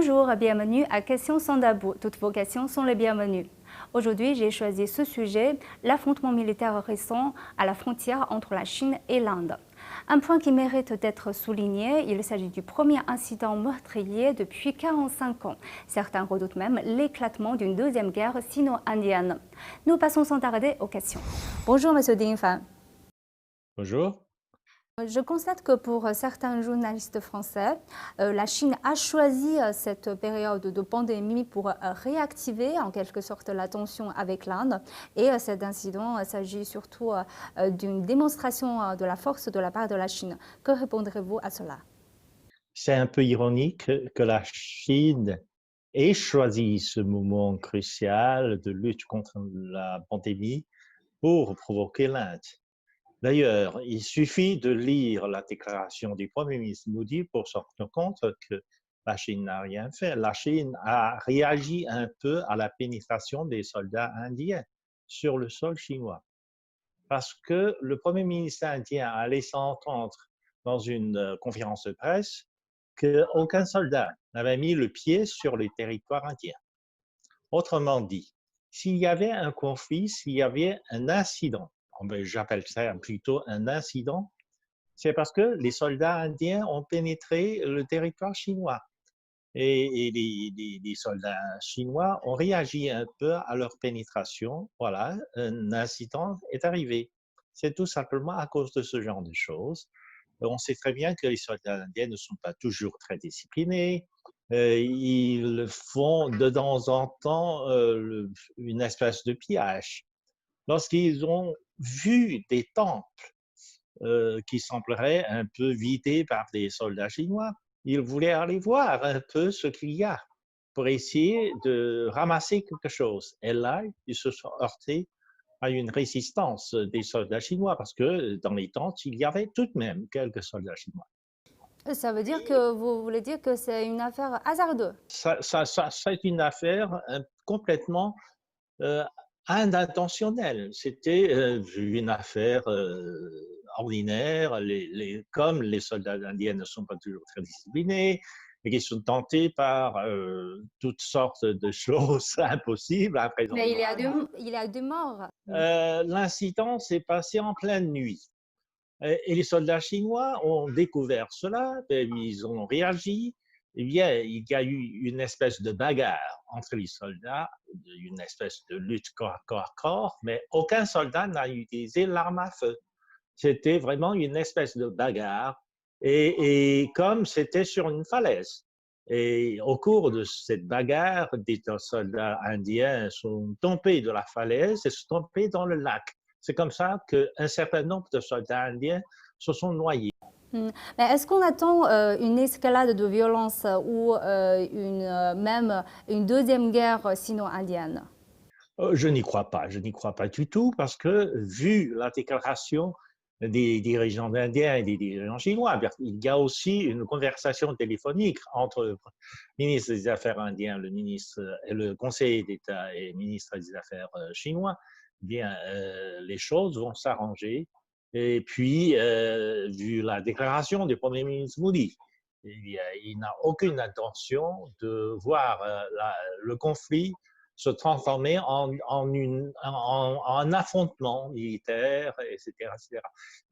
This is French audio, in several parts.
Bonjour, bienvenue à Questions sans tabou. Toutes vos questions sont les bienvenues. Aujourd'hui, j'ai choisi ce sujet, l'affrontement militaire récent à la frontière entre la Chine et l'Inde. Un point qui mérite d'être souligné, il s'agit du premier incident meurtrier depuis 45 ans. Certains redoutent même l'éclatement d'une deuxième guerre sino-indienne. Nous passons sans tarder aux questions. Bonjour, Monsieur Ding Fan. Bonjour. Je constate que pour certains journalistes français, la Chine a choisi cette période de pandémie pour réactiver en quelque sorte la tension avec l'Inde. Et cet incident s'agit surtout d'une démonstration de la force de la part de la Chine. Que répondrez-vous à cela? C'est un peu ironique que la Chine ait choisi ce moment crucial de lutte contre la pandémie pour provoquer l'Inde. D'ailleurs, il suffit de lire la déclaration du Premier ministre Modi pour se rendre compte que la Chine n'a rien fait. La Chine a réagi un peu à la pénétration des soldats indiens sur le sol chinois. Parce que le Premier ministre indien a laissé entendre dans une conférence de presse qu'aucun soldat n'avait mis le pied sur le territoire indien. Autrement dit, s'il y avait un conflit, s'il y avait un incident, j'appelle ça plutôt un incident, c'est parce que les soldats indiens ont pénétré le territoire chinois. Et les soldats chinois ont réagi un peu à leur pénétration. Voilà, un incident est arrivé. C'est tout simplement à cause de ce genre de choses. On sait très bien que les soldats indiens ne sont pas toujours très disciplinés. Ils font de temps en temps une espèce de pillage. Lorsqu'ils ont vu des temples qui sembleraient un peu vidés par des soldats chinois, ils voulaient aller voir un peu ce qu'il y a pour essayer de ramasser quelque chose. Et là, ils se sont heurtés à une résistance des soldats chinois parce que dans les tentes, il y avait tout de même quelques soldats chinois. Ça veut dire que vous voulez dire que c'est une affaire hasardeuse? C'est une affaire complètement intentionnelle. C'était une affaire ordinaire, comme les soldats indiens ne sont pas toujours très disciplinés, et qu'ils sont tentés par toutes sortes de choses impossibles, Mais imprévisibles. il y a deux morts. L'incident s'est passé en pleine nuit. Et les soldats chinois ont découvert cela, et ils ont réagi. Eh bien, il y a eu une espèce de bagarre entre les soldats, une espèce de lutte corps à corps, mais aucun soldat n'a utilisé l'arme à feu. C'était vraiment une espèce de bagarre, et comme c'était sur une falaise. Et au cours de cette bagarre, des soldats indiens sont tombés de la falaise et sont tombés dans le lac. C'est comme ça qu'un certain nombre de soldats indiens se sont noyés. Mais est-ce qu'on attend une escalade de violence ou même une deuxième guerre sino-indienne? Je n'y crois pas, je n'y crois pas du tout, parce que vu la déclaration des dirigeants indiens et des dirigeants chinois, il y a aussi une conversation téléphonique entre le ministre des Affaires indien, le ministre et le conseiller d'État et ministre des Affaires chinois. Bien, les choses vont s'arranger. Et puis, vu la déclaration du Premier ministre Modi, il n'a aucune intention de voir le conflit se transformer en un affrontement militaire, etc., etc.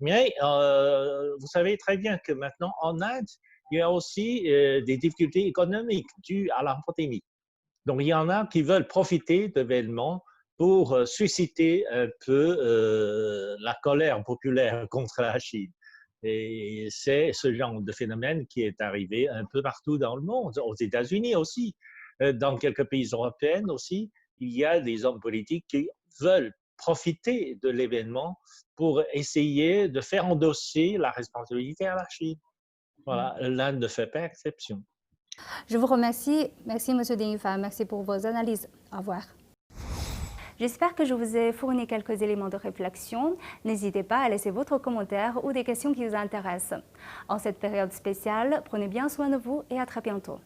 Mais vous savez très bien que maintenant, en Inde, il y a aussi des difficultés économiques dues à la pandémie. Donc, il y en a qui veulent profiter d'événements pour susciter un peu la colère populaire contre la Chine. Et c'est ce genre de phénomène qui est arrivé un peu partout dans le monde, aux États-Unis aussi, dans quelques pays européens aussi. Il y a des hommes politiques qui veulent profiter de l'événement pour essayer de faire endosser la responsabilité à la Chine. Voilà, l'Inde ne fait pas exception. Je vous remercie. Merci, Monsieur Ding Fan. Merci pour vos analyses. Au revoir. J'espère que je vous ai fourni quelques éléments de réflexion. N'hésitez pas à laisser votre commentaire ou des questions qui vous intéressent. En cette période spéciale, prenez bien soin de vous et à très bientôt.